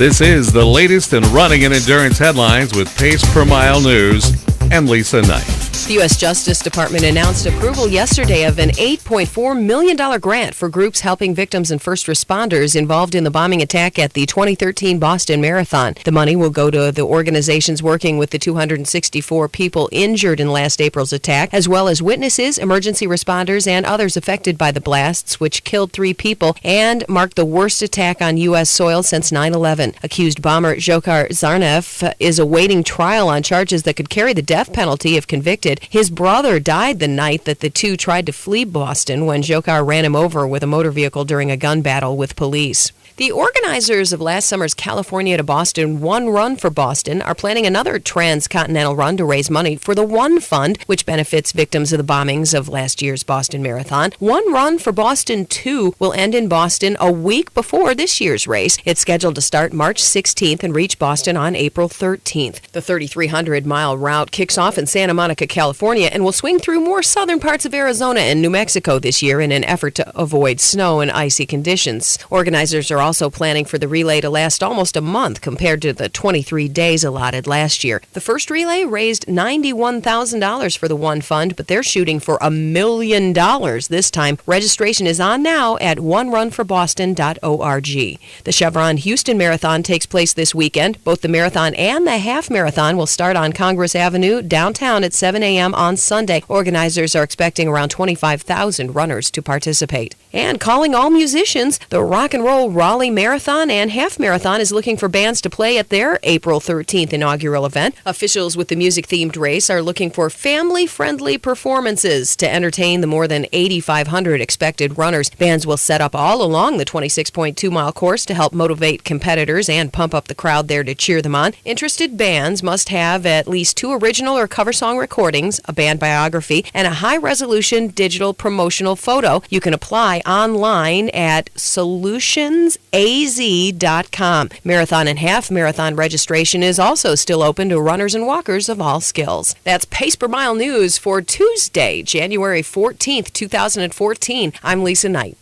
This is the latest in running and endurance headlines with Pace Per Mile News and Lisa Knight. The U.S. Justice Department announced approval yesterday of an $8.4 million grant for groups helping victims and first responders involved in the bombing attack at the 2013 Boston Marathon. The money will go to the organizations working with the 264 people injured in last April's attack, as well as witnesses, emergency responders, and others affected by the blasts, which killed 3 people and marked the worst attack on U.S. soil since 9/11. Accused bomber Dzhokhar Zarnev is awaiting trial on charges that could carry the death penalty if convicted. His brother died the night that the two tried to flee Boston when Dzhokhar ran him over with a motor vehicle during a gun battle with police. The organizers of last summer's California to Boston One Run for Boston are planning another transcontinental run to raise money for the One Fund, which benefits victims of the bombings of last year's Boston Marathon. One Run for Boston 2 will end in Boston a week before this year's race. It's scheduled to start March 16th and reach Boston on April 13th. The 3,300-mile route kicks off in Santa Monica, California, and will swing through more southern parts of Arizona and New Mexico this year in an effort to avoid snow and icy conditions. Organizers are also planning for the relay to last almost a month compared to the 23 days allotted last year. The first relay raised $91,000 for the One Fund, but they're shooting for $1 million this time. Registration is on now at onerunforboston.org. The Chevron Houston Marathon takes place this weekend. Both the marathon and the half marathon will start on Congress Avenue downtown at 7 a.m. on Sunday. Organizers are expecting around 25,000 runners to participate. And calling all musicians, the Rock and Roll Raleigh Marathon and Half Marathon is looking for bands to play at their April 13th inaugural event. Officials with the music-themed race are looking for family-friendly performances to entertain the more than 8,500 expected runners. Bands will set up all along the 26.2-mile course to help motivate competitors and pump up the crowd there to cheer them on. Interested bands must have at least 2 original or cover song recordings, a band biography, and a high-resolution digital promotional photo. You can apply online at solutionsaz.com. Marathon and half marathon registration is also still open to runners and walkers of all skills. That's Pace Per Mile News for Tuesday, January 14th, 2014. I'm Lisa Knight.